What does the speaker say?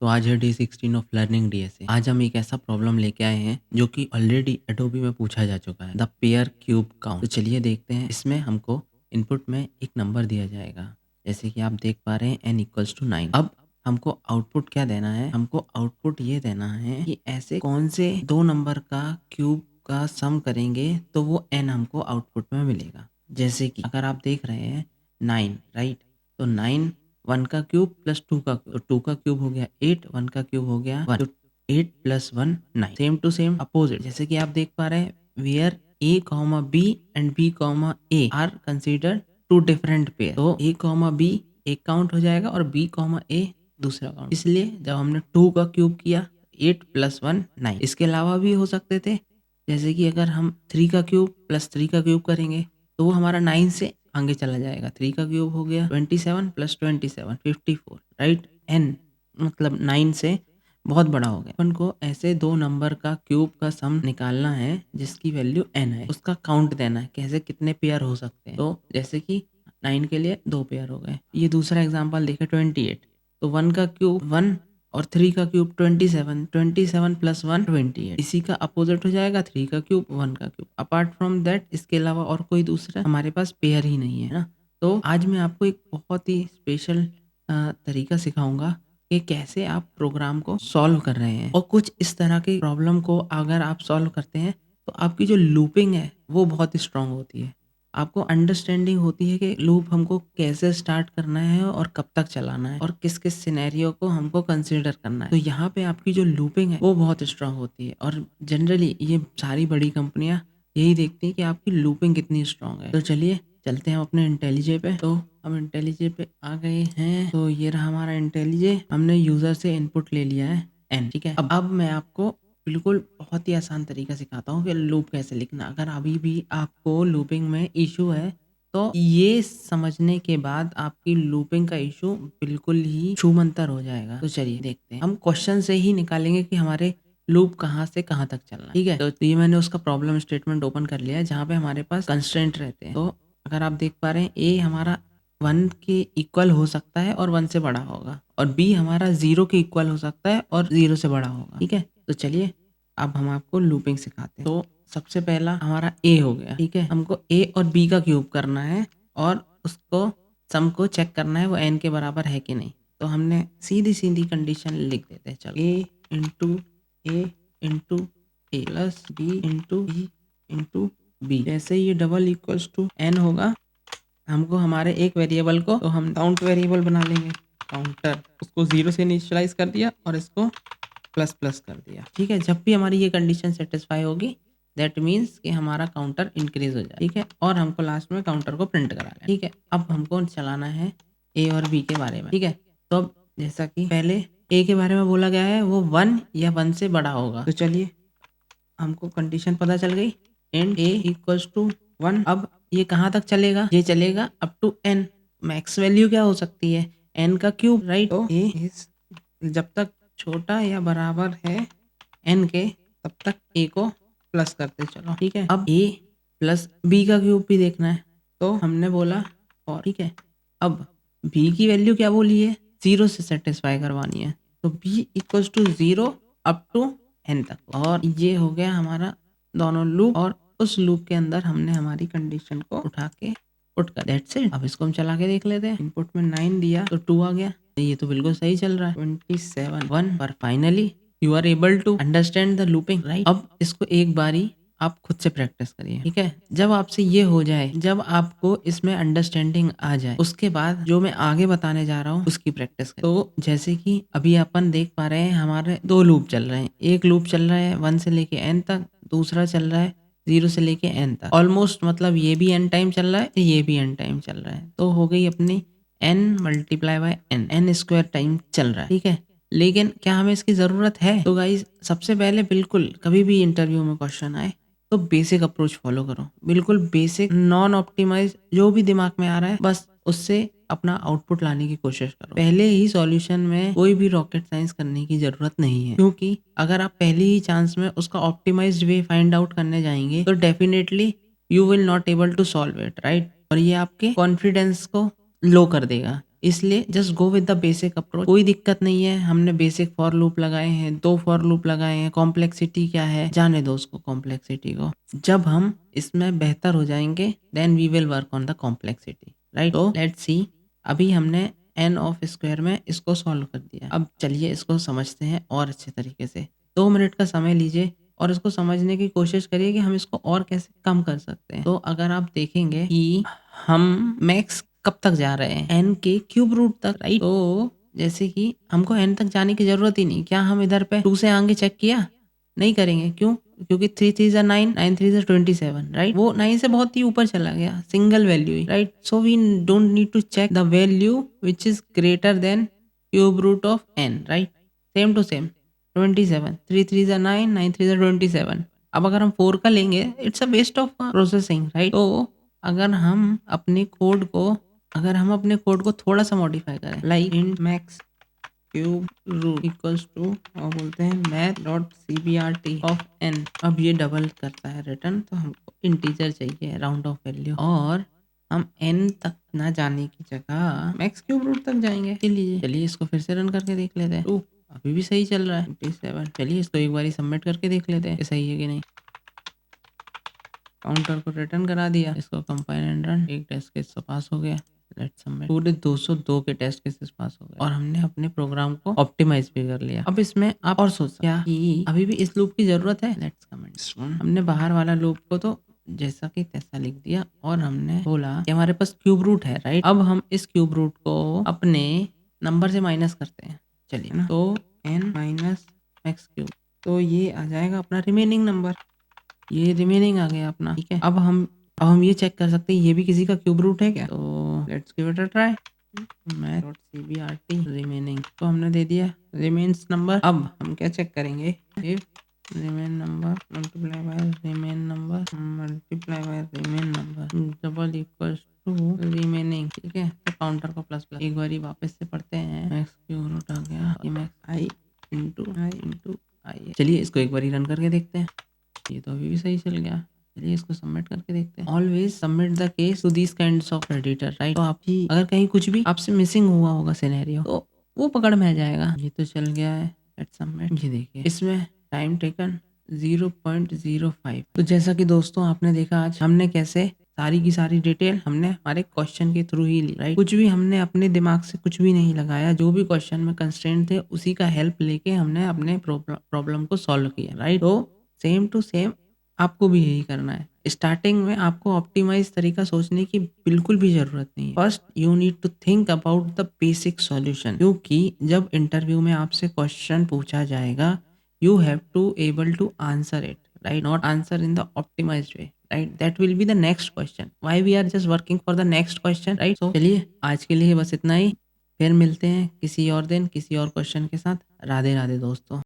तो आज है डे 16 ऑफ लर्निंग डीएसए। आज हम एक ऐसा प्रॉब्लम लेके आए हैं जो कि ऑलरेडी एडोबी में पूछा जा चुका है, द पेयर क्यूब काउंट। तो चलिए देखते हैं। इसमें हमको इनपुट में एक नंबर दिया जाएगा, जैसे कि आप देख पा रहे हैं n इक्वल्स टू 9। अब हमको आउटपुट क्या देना है? हमको आउटपुट ये देना है कि ऐसे कौन से दो नंबर का क्यूब का सम करेंगे तो वो n हमको आउटपुट में मिलेगा। जैसे कि अगर आप देख रहे हैं 9, राइट? तो 9 1 का क्यूब प्लस 2 का, तो 2 का क्यूब हो गया 8, 1 का क्यूब हो गया 1, तो 8 प्लस 1 9। सेम टू सेम अपोजिट, जैसे कि आप देख पा रहे हैं where a comma b and b comma a are considered two different pair. तो a कॉमा b एक काउंट हो जाएगा और b कॉमा a दूसरा काउंट। इसलिए जब हमने 2 का क्यूब किया 8 प्लस 1 9। इसके अलावा भी हो सकते थे, जैसे कि अगर हम 3 का क्यूब प्लस 3 का क्यूब करेंगे तो वो हमारा 9 से आगे चला जाएगा। 3 का क्यूब हो गया 27 प्लस 27 54, राइट? n मतलब 9 से बहुत बड़ा हो गया। अपन को ऐसे दो नंबर का क्यूब का सम निकालना है जिसकी वैल्यू n है, उसका काउंट देना है कैसे कितने पेयर हो सकते हैं। तो जैसे कि 9 के लिए 2 पेयर हो गए। ये दूसरा एग्जांपल देखे 28, तो 1 का क्यूब 1 और 3 का क्यूब 27, 27 प्लस 1 28। इसी का अपोजिट हो जाएगा 3 का क्यूब 1 का क्यूब। अपार्ट फ्रॉम दैट इसके अलावा और कोई दूसरा हमारे पास पेयर ही नहीं है ना। तो आज मैं आपको एक बहुत ही स्पेशल तरीका सिखाऊंगा कि कैसे आप प्रोग्राम को सॉल्व कर रहे हैं। और कुछ इस तरह की प्रॉब्लम को अगर आप सॉल्व करते हैं तो आपकी जो लूपिंग है वो बहुत ही स्ट्रांग होती है। आपको अंडरस्टैंडिंग होती है कि लूप हमको कैसे स्टार्ट करना है और कब तक चलाना है और किस किस सिनेरियो को हमको कंसीडर करना है। तो यहाँ पे आपकी जो लूपिंग है वो बहुत स्ट्रांग होती है और जनरली ये सारी बड़ी कंपनियां यही देखती हैं कि आपकी लूपिंग कितनी स्ट्रांग है। तो चलिए चलते हैं अपने इंटेलिजे पे। तो हम इंटेलिजे पे आ गए हैं। तो ये रहा हमारा इंटेलिजे। हमने यूजर से इनपुट ले लिया है n, ठीक है। अब मैं आपको बिल्कुल बहुत ही आसान तरीका सिखाता हूँ कि लूप कैसे लिखना। अगर अभी भी आपको लूपिंग में इशू है तो ये समझने के बाद आपकी लूपिंग का इशू बिल्कुल ही छूमंतर हो जाएगा। तो चलिए देखते हैं। हम क्वेश्चन से ही निकालेंगे कि हमारे लूप कहाँ से कहाँ तक चलना है, ठीक है। तो ये मैंने उसका प्रॉब्लम स्टेटमेंट ओपन कर लिया है जहाँ पे हमारे पास कंस्ट्रेंट रहते हैं। तो अगर आप देख पा रहे हैं ए हमारा 1 के इक्वल हो सकता है और 1 से बड़ा होगा, और बी हमारा 0 के इक्वल हो सकता है और 0 से बड़ा होगा, ठीक है। तो चलिए अब हम आपको लूपिंग सिखाते हैं। तो सबसे पहला हमारा ए हो गया, ठीक है। हमको ए और बी का क्यूब करना है और उसको सम को चेक करना है वो एन के बराबर है कि नहीं। तो हमने सीधी सीधी कंडीशन लिख देते हैं। चलो ए इंटू ए प्लस बी इंटू बी। जैसे ये डबल इक्वल्स टू एन होगा, हमको हमारे एक वेरिएबल को तो हम काउंट वेरिएबल बना लेंगे, काउंटर। उसको 0 से इनिशियलाइज कर दिया और इसको प्लस प्लस कर दिया, ठीक है। जब भी हमारी ये कंडीशन सेटिस्फाई होगी दैट मीन्स कि हमारा काउंटर इंक्रीज हो जाए, ठीक है। और हमको लास्ट में काउंटर को प्रिंट करा लें, ठीक है। अब हमको चलाना है ए और बी के बारे में, ठीक है। तो अब जैसा कि पहले ए के बारे में बोला गया है वो 1 या 1 से बड़ा होगा। तो चलिए हमको कंडीशन पता चल गई, एंड ए इक्वल्स टू 1। अब ये कहाँ तक चलेगा? ये चलेगा up to n। Max value क्या हो सकती है? n का क्यूब, राइट। तो ए इज जब तक छोटा या बराबर है n के तब तक a को प्लस करते चलो, ठीक है। अब a प्लस b का क्यूब भी देखना है, तो हमने बोला और, ठीक है। अब b की वैल्यू क्या बोली है? 0 से सेटिस्फाई करवानी है, तो b equals to 0 up to n तक। और ये हो गया हमारा दोनों लूप, और उस लूप के अंदर हमने हमारी कंडीशन को उठा के पुट कर, दैट्स इट। अब इसको हम चला के देख लेते हैं। इनपुट में 9 दिया तो 2 आ गया, ये तो बिल्कुल सही चल रहा है। 27 1 पर finally you are able to understand the looping, right. अब इसको एक बारी आप खुद से प्रैक्टिस करिए, ठीक है। जब आपसे ये हो जाए, जब आपको इसमें अंडरस्टैंडिंग आ जाए, उसके बाद जो मैं आगे बताने जा रहा हूँ उसकी प्रैक्टिस करें। तो जैसे कि अभी अपन देख पा रहे हैं हमारे 2 लूप चल रहे हैं। एक लूप चल रहा है 1 से लेके n तक, दूसरा चल रहा है 0 से लेके n तक। ऑलमोस्ट मतलब ये भी n टाइम चल रहा है, ये भी n टाइम चल रहा है। तो हो गई अपनी n multiply by n square time चल रहा है, ठीक है। लेकिन क्या हमें इसकी जरूरत है? तो गाइस सबसे पहले बिल्कुल कभी भी इंटरव्यू में क्वेश्चन आए तो बेसिक अप्रोच फॉलो करो, बिल्कुल बेसिक नॉन ऑप्टिमाइज, जो भी दिमाग में आ रहा है बस उससे अपना आउटपुट लाने की कोशिश करो। पहले ही सॉल्यूशन में कोई भी रॉकेट साइंस करने की जरूरत नहीं है, क्योंकि अगर आप पहले ही चांस में उसका ऑप्टिमाइज्ड वे फाइंड आउट करने जाएंगे तो definitely you will not able to solve it, right. और ये आपके कॉन्फिडेंस को लो कर देगा। इसलिए just go with the basic approach, कोई दिक्कत नहीं है। हमने बेसिक फॉर लूप लगाए हैं, 2 फॉर लूप लगाए हैं, कॉम्प्लेक्सिटी क्या है जाने दो उसको, कॉम्प्लेक्सिटी को। जब हम इसमें बेहतर हो जाएंगे then we will work on the complexity, right. तो लेट्स सी, अभी हमने एन ऑफ स्क्वायर में इसको सॉल्व कर दिया। अब चलिए इसको समझते हैं और अच्छे तरीके से। 2 मिनट का समय लीजिए और इसको समझने की कोशिश करिए कि हम इसको और कैसे कम कर सकते हैं। तो अगर आप देखेंगे कि हम मैक्स कब तक जा रहे हैं, एन के क्यूब रूट तक, राइट। तो जैसे कि हमको एन तक जाने की जरूरत ही नहीं। क्या हम इधर पे 2 से आगे चेक किया? नहीं करेंगे। क्यों? क्योंकि 3 3 जा 9, 9 3 जा 27, राइट। वो 9 से बहुत ही ऊपर चला गया, सिंगल वैल्यू ही, right. So we don't need to check the value which is greater than cube root of n, right. Same to same 27, 3 3 जा 9, 9 3 जा 27। अब अगर हम 4 का लेंगे, it's a waste of processing, right. तो अगर हम अपने कोड को थोड़ा सा मॉडिफाई करें, like int max cube root equals to, और बोलते हैं math dot cbrt of n। अब ये डबल करता है रिटर्न, तो हमको इंटीजर चाहिए, राउंड ऑफ वैल्यू, और हम n तक ना जाने की जगह मैक्स क्यूब रूट तक जाएंगे। चलिए इसको फिर से रन करके देख लेते हैं। अभी भी सही चल रहा है 27। चलिए इसको एक बार सबमिट करके देख लेते हैं कि सही है कि नहीं। काउंटर को रिटर्न करा दिया, इसको कंपाइल एंड रन। एक टेस्ट केस तो पास हो गया, लेट्स सबमिट। पूरे 202 के टेस्ट केसेस पास हो गए और हमने अपने प्रोग्राम को ऑप्टिमाइज भी कर लिया। अब इसमें आप और सोच क्या कि अभी भी इस लूप की जरूरत है? Let's comment. हमने बाहर वाला लूप को तो जैसा कि तैसा लिख दिया और हमने बोला कि हमारे पास क्यूब रूट है, राइट। अब हम इस क्यूब रूट को अपने नंबर से माइनस करते हैं। चलिए ना, तो n माइनस एक्स क्यूब, तो ये आ जाएगा अपना रिमेनिंग नंबर। ये रिमेनिंग आ गया अपना, ठीक है। अब हम ये चेक कर सकते हैं ये भी किसी का क्यूब रूट है क्या। तो let's give it a try. Math dot cbrt remaining, तो हमने दे दिया रिमेन्स नंबर। अब हम क्या चेक करेंगे, if remain number multiply by remain number multiply by remain number double equals to remaining, ठीक है। तो काउंटर को प्लस प्लस एक बार वापस से पढ़ते हैं। मैक्स क्यूब रूट आ गया मैक्स आई इंटू आई। चलिए इसको एक बार रन करके देखते हैं। ये तो अभी भी सही चल गया। चलिए इसको सबमिट करके देखते हैं। Always submit the case to this kinds of editor, right. तो आप ही अगर कहीं कुछ भी आपसे मिसिंग हुआ होगा सिनेरियो, तो वो पकड़ में आ जाएगा। ये तो चल गया है, लेट्स सबमिट। ये देखिए इसमें टाइम टेकन 0.05। तो जैसा कि दोस्तों आपने देखा आज हमने कैसे सारी की सारी डिटेल हमने हमारे क्वेश्चन के थ्रू ही ली, राइट। कुछ भी हमने अपने दिमाग से कुछ भी नहीं लगाया, जो भी क्वेश्चन में कंस्ट्रेंट थे उसी का हेल्प लेके हमने अपने प्रॉब्लम को सॉल्व किया, राइट। तो सेम टू सेम आपको भी यही करना है। स्टार्टिंग में आपको ऑप्टिमाइज तरीका सोचने की बिल्कुल भी जरूरत नहीं है। First you need to think about the basic solution, क्योंकि जब इंटरव्यू में आपसे क्वेश्चन पूछा जाएगा you have to able to answer it, right, not answer in the optimized way, right. That will be the next question. Why we are just working for the next question, right. So चलिए आज के लिए बस इतना ही, फिर मिलते हैं किसी और दिन किसी और क्वेश्चन के साथ। राधे राधे दोस्तों।